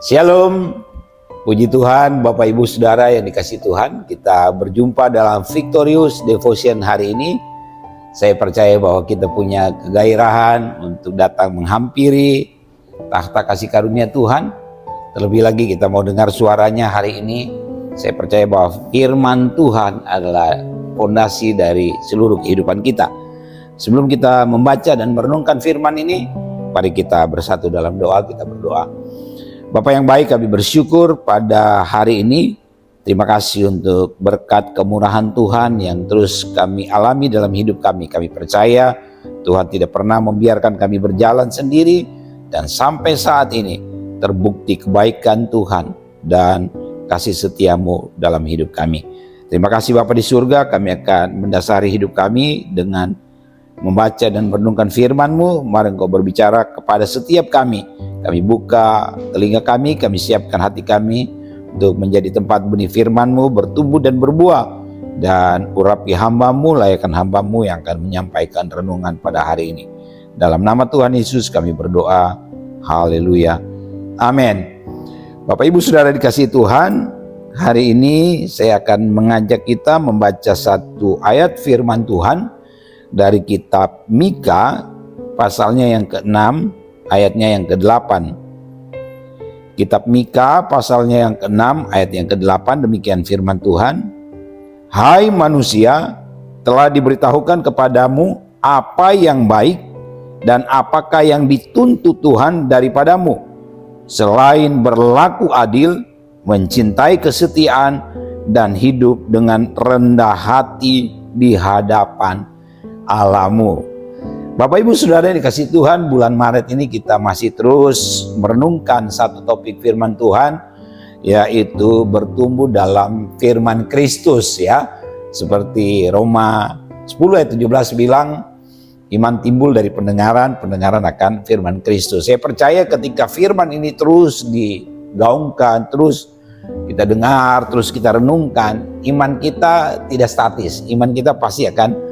Shalom, puji Tuhan Bapak Ibu Saudara yang dikasihi Tuhan. Kita berjumpa dalam Victorious Devotion hari ini. Saya percaya bahwa kita punya kegairahan untuk datang menghampiri tahta kasih karunia Tuhan. Terlebih lagi kita mau dengar suaranya hari ini. Saya percaya bahwa firman Tuhan adalah fondasi dari seluruh kehidupan kita. Sebelum kita membaca dan merenungkan firman ini, mari kita bersatu dalam doa. Kita berdoa. Bapak yang baik, kami bersyukur pada hari ini. Terima kasih untuk berkat kemurahan Tuhan yang terus kami alami dalam hidup kami. Kami percaya Tuhan tidak pernah membiarkan kami berjalan sendiri, dan sampai saat ini terbukti kebaikan Tuhan dan kasih setiamu dalam hidup kami. Terima kasih Bapa di surga. Kami akan mendasari hidup kami dengan membaca dan merenungkan firman-Mu. Mari Engkau berbicara kepada setiap kami. Kami buka telinga kami siapkan hati kami untuk menjadi tempat benih firman-Mu bertumbuh dan berbuah. Dan urapi hamba-Mu, layakkan hamba-Mu yang akan menyampaikan renungan pada hari ini. Dalam nama Tuhan Yesus kami berdoa. Haleluya. Amin. Bapak Ibu Saudara dikasihi Tuhan, hari ini saya akan mengajak kita membaca satu ayat firman Tuhan dari kitab Mika, pasalnya yang ke-6, ayatnya yang ke-8. Kitab Mika, pasalnya yang ke-6, ayat yang ke-8, demikian firman Tuhan. Hai manusia, telah diberitahukan kepadamu apa yang baik dan apakah yang dituntut Tuhan daripadamu, selain berlaku adil, mencintai kesetiaan, dan hidup dengan rendah hati di hadapan Allahmu. Bapak Ibu Saudara yang dikasihi Tuhan, bulan Maret ini kita masih terus merenungkan satu topik firman Tuhan, yaitu bertumbuh dalam firman Kristus ya. Seperti Roma 10 ayat 17 bilang, iman timbul dari pendengaran, pendengaran akan firman Kristus. Saya percaya ketika firman ini terus digaungkan, terus kita dengar, terus kita renungkan, iman kita tidak statis, iman kita pasti akan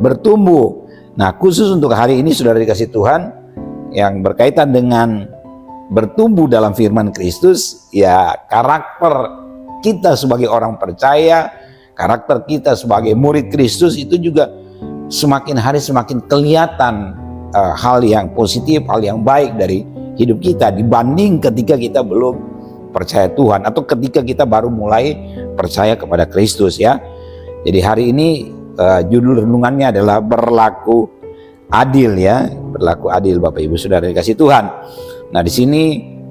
bertumbuh. Nah, khusus untuk hari ini saudara dikasih Tuhan, yang berkaitan dengan bertumbuh dalam firman Kristus, ya karakter kita sebagai orang percaya, karakter kita sebagai murid Kristus itu juga semakin hari semakin kelihatan hal yang positif, hal yang baik dari hidup kita dibanding ketika kita belum percaya Tuhan atau ketika kita baru mulai percaya kepada Kristus ya. Jadi hari ini judul renungannya adalah berlaku adil ya, berlaku adil Bapak Ibu Saudara dikasih Tuhan. Nah, di sini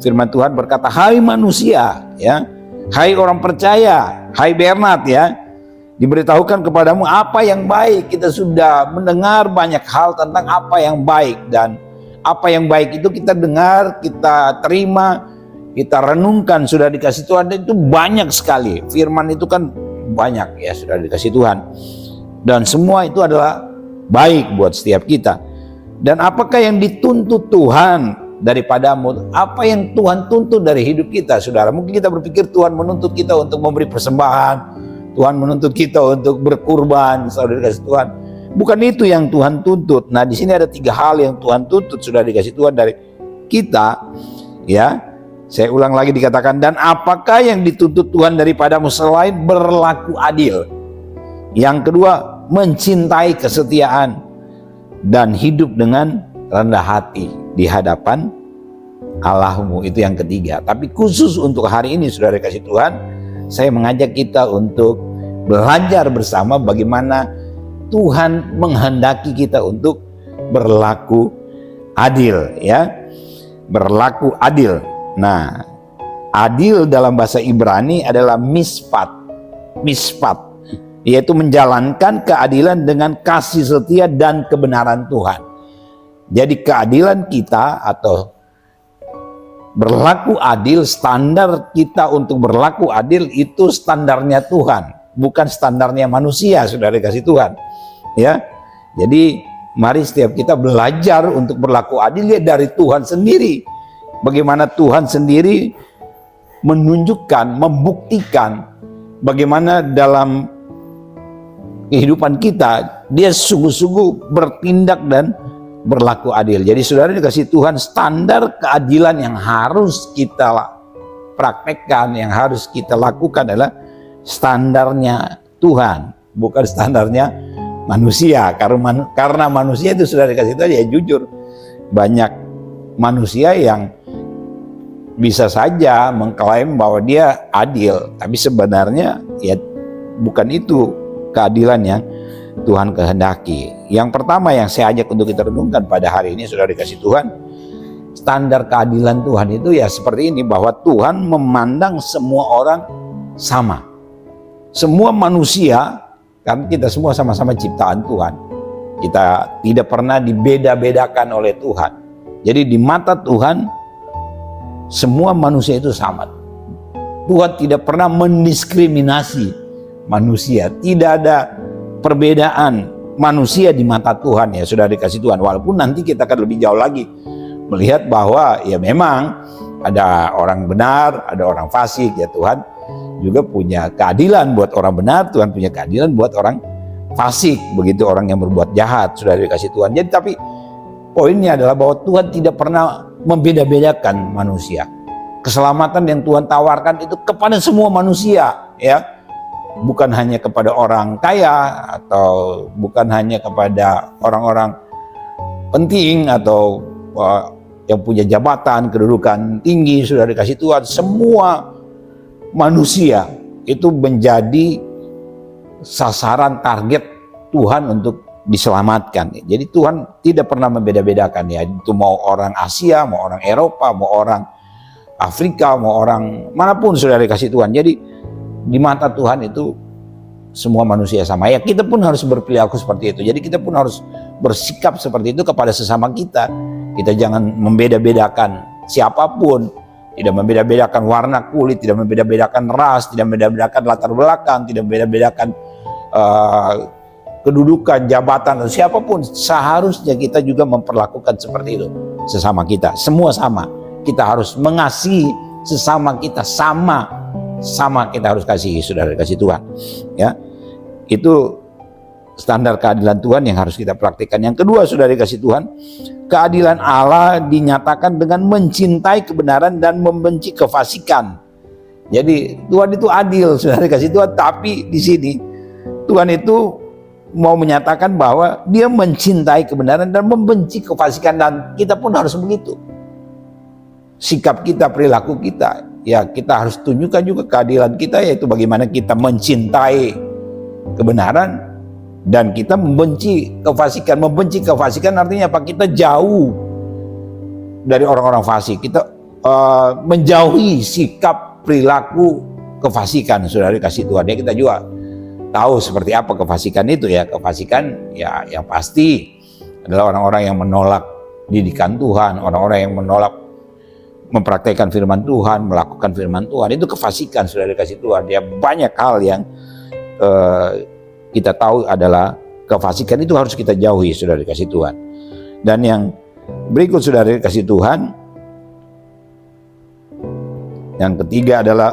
firman Tuhan berkata, hai manusia ya, hai orang percaya, hai Bernard ya, diberitahukan kepadamu apa yang baik. Kita sudah mendengar banyak hal tentang apa yang baik, dan apa yang baik itu kita dengar, kita terima, kita renungkan, sudah dikasih Tuhan. Itu banyak sekali, firman itu kan banyak ya, sudah dikasih Tuhan. Dan semua itu adalah baik buat setiap kita. Dan apakah yang dituntut Tuhan daripadamu? Apa yang Tuhan tuntut dari hidup kita, saudara? Mungkin kita berpikir Tuhan menuntut kita untuk memberi persembahan, Tuhan menuntut kita untuk berkurban, saudara dikasih Tuhan. Bukan itu yang Tuhan tuntut. Nah, di sini ada 3 hal yang Tuhan tuntut, sudah dikasih Tuhan dari kita. Ya, saya ulang lagi dikatakan, dan apakah yang dituntut Tuhan daripadamu selain berlaku adil? Yang kedua, mencintai kesetiaan dan hidup dengan rendah hati di hadapan Allahmu. Itu yang ketiga. Tapi khusus untuk hari ini saudara kasih Tuhan, saya mengajak kita untuk belajar bersama bagaimana Tuhan menghendaki kita untuk berlaku adil ya. Berlaku adil. Nah, adil dalam bahasa Ibrani adalah mispat. Mispat, yaitu menjalankan keadilan dengan kasih setia dan kebenaran Tuhan. Jadi keadilan kita atau berlaku adil, standar kita untuk berlaku adil itu standarnya Tuhan, bukan standarnya manusia, saudara dikasih Tuhan. Ya, jadi mari setiap kita belajar untuk berlaku adil ya dari Tuhan sendiri. Bagaimana Tuhan sendiri menunjukkan, membuktikan bagaimana dalam kehidupan kita dia sungguh-sungguh bertindak dan berlaku adil. Jadi saudara dikasih Tuhan, standar keadilan yang harus kita praktekkan, yang harus kita lakukan adalah standarnya Tuhan, bukan standarnya manusia. Karena manusia itu sudah dikasih tahu ya, jujur banyak manusia yang bisa saja mengklaim bahwa dia adil, tapi sebenarnya ya bukan itu keadilan yang Tuhan kehendaki. Yang pertama yang saya ajak untuk kita renungkan pada hari ini, sudah dikasih Tuhan, standar keadilan Tuhan itu ya seperti ini, bahwa Tuhan memandang semua orang sama. Semua manusia, kan kita semua sama-sama ciptaan Tuhan. Kita tidak pernah dibeda-bedakan oleh Tuhan. Jadi di mata Tuhan, semua manusia itu sama. Tuhan tidak pernah mendiskriminasi manusia. Tidak ada perbedaan manusia di mata Tuhan, ya sudah dikasih Tuhan. Walaupun nanti kita akan lebih jauh lagi melihat bahwa ya memang ada orang benar, ada orang fasik, ya Tuhan juga punya keadilan buat orang benar, Tuhan punya keadilan buat orang fasik, begitu orang yang berbuat jahat, sudah dikasih Tuhan. Jadi tapi poinnya adalah bahwa Tuhan tidak pernah membeda-bedakan manusia. Keselamatan yang Tuhan tawarkan itu kepada semua manusia, ya. Bukan hanya kepada orang kaya, atau bukan hanya kepada orang-orang penting, atau yang punya jabatan, kedudukan tinggi, sudah dikasih Tuhan. Semua manusia itu menjadi sasaran target Tuhan untuk diselamatkan. Jadi Tuhan tidak pernah membeda-bedakan, ya. Itu mau orang Asia, mau orang Eropa, mau orang Afrika, mau orang manapun, sudah dikasih Tuhan. Jadi di mata Tuhan itu semua manusia sama. Ya kita pun harus berperilaku seperti itu. Jadi kita pun harus bersikap seperti itu kepada sesama kita. Kita jangan membeda-bedakan siapapun. Tidak membeda-bedakan warna kulit, tidak membeda-bedakan ras, tidak membeda-bedakan latar belakang, tidak membeda-bedakan kedudukan, jabatan, atau siapapun. Seharusnya kita juga memperlakukan seperti itu sesama kita. Semua sama. Kita harus mengasihi sesama kita, sama kita harus kasih, sudah dikasih Tuhan, ya. Itu standar keadilan Tuhan yang harus kita praktikkan. Yang kedua, sudah dikasih Tuhan, keadilan Allah dinyatakan dengan mencintai kebenaran dan membenci kefasikan. Jadi Tuhan itu adil, sudah dikasih Tuhan, tapi di sini Tuhan itu mau menyatakan bahwa Dia mencintai kebenaran dan membenci kefasikan, dan kita pun harus begitu. Sikap kita, perilaku kita, ya kita harus tunjukkan juga keadilan kita, yaitu bagaimana kita mencintai kebenaran dan kita membenci kefasikan. Membenci kefasikan artinya apa? Kita jauh dari orang-orang fasik. Kita menjauhi sikap, perilaku kefasikan, sudah dikasih Tuhan. Ya kita juga tahu seperti apa kefasikan itu, ya. Kefasikan ya yang pasti adalah orang-orang yang menolak didikan Tuhan, orang-orang yang menolak mempraktekkan firman Tuhan, melakukan firman Tuhan. Itu kefasikan, sudah dikasih Tuhan. Ya banyak hal yang kita tahu adalah kefasikan, itu harus kita jauhi, sudah dikasih Tuhan. Dan yang berikut, sudah dikasih Tuhan, yang ketiga adalah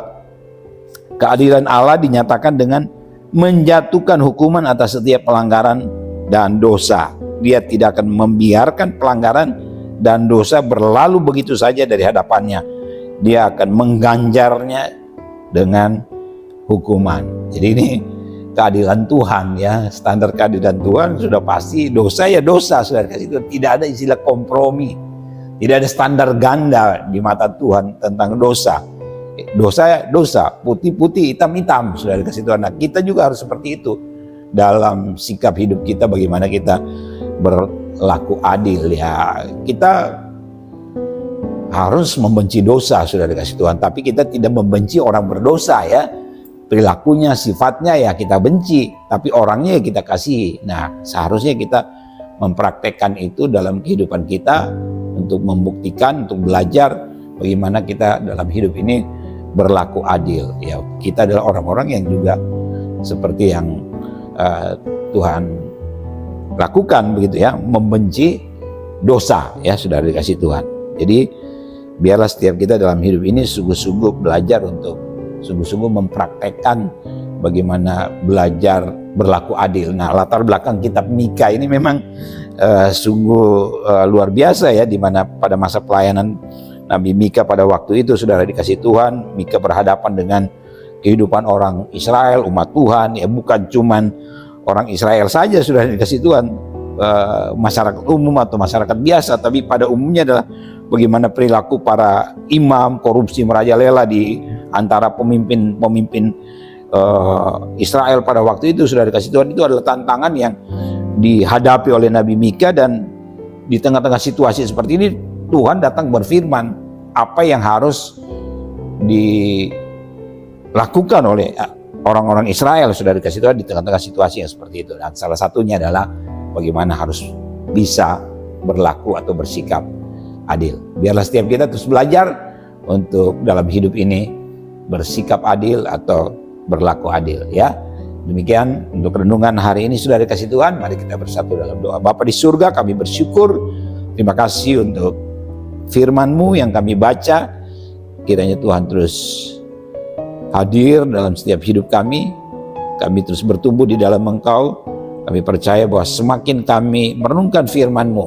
keadilan Allah dinyatakan dengan menjatuhkan hukuman atas setiap pelanggaran dan dosa. Dia tidak akan membiarkan pelanggaran dan dosa berlalu begitu saja dari hadapannya. Dia akan mengganjarnya dengan hukuman. Jadi ini keadilan Tuhan, ya. Standar keadilan Tuhan sudah pasti, dosa ya dosa, sudah dikasih Tuhan. Tidak ada istilah kompromi, tidak ada standar ganda di mata Tuhan tentang dosa. Dosa ya dosa, putih-putih, hitam-hitam, sudah dikasih Tuhan. Nah, kita juga harus seperti itu dalam sikap hidup kita, bagaimana kita berlaku adil, ya. Kita harus membenci dosa, sudah dikasih Tuhan, tapi kita tidak membenci orang berdosa, ya. Perilakunya, sifatnya ya kita benci, tapi orangnya ya kita kasih. Nah, seharusnya kita mempraktekkan itu dalam kehidupan kita untuk membuktikan, untuk belajar bagaimana kita dalam hidup ini berlaku adil, ya. Kita adalah orang-orang yang juga seperti yang Tuhan lakukan, begitu, ya, membenci dosa, ya, sudah dikasih Tuhan. Jadi biarlah setiap kita dalam hidup ini sungguh-sungguh belajar untuk sungguh-sungguh mempraktekkan bagaimana belajar berlaku adil. Nah, latar belakang kitab Mika ini memang sungguh luar biasa, ya, di mana pada masa pelayanan Nabi Mika pada waktu itu, saudara dikasih Tuhan, Mika berhadapan dengan kehidupan orang Israel, umat Tuhan, ya bukan cuman orang Israel saja sudah dikasih Tuhan, masyarakat umum atau masyarakat biasa, tapi pada umumnya adalah bagaimana perilaku para imam, korupsi merajalela di antara pemimpin Israel pada waktu itu, sudah dikasih Tuhan. Itu adalah tantangan yang dihadapi oleh Nabi Mika, dan di tengah-tengah situasi seperti ini Tuhan datang berfirman apa yang harus dilakukan oleh orang-orang Israel, sudah dikasih Tuhan, di tengah-tengah situasi yang seperti itu. Dan salah satunya adalah bagaimana harus bisa berlaku atau bersikap adil. Biarlah setiap kita terus belajar untuk dalam hidup ini bersikap adil atau berlaku adil, ya. Demikian untuk renungan hari ini, sudah dikasih Tuhan. Mari kita bersatu dalam doa. Bapa di surga, kami bersyukur, terima kasih untuk firman-Mu yang kami baca. Kiranya Tuhan terus hadir dalam setiap hidup kami. Kami terus bertumbuh di dalam Engkau. Kami percaya bahwa semakin kami merenungkan firman-Mu,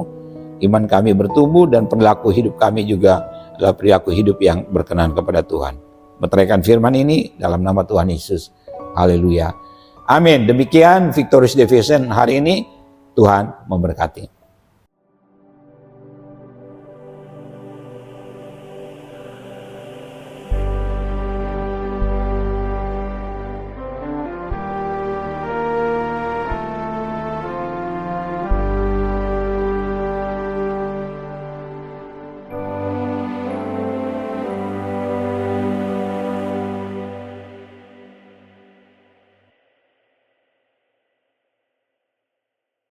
iman kami bertumbuh dan perilaku hidup kami juga adalah perilaku hidup yang berkenan kepada Tuhan. Meteraikan firman ini dalam nama Tuhan Yesus. Haleluya. Amin. Demikian Victorious Devotion hari ini. Tuhan memberkati.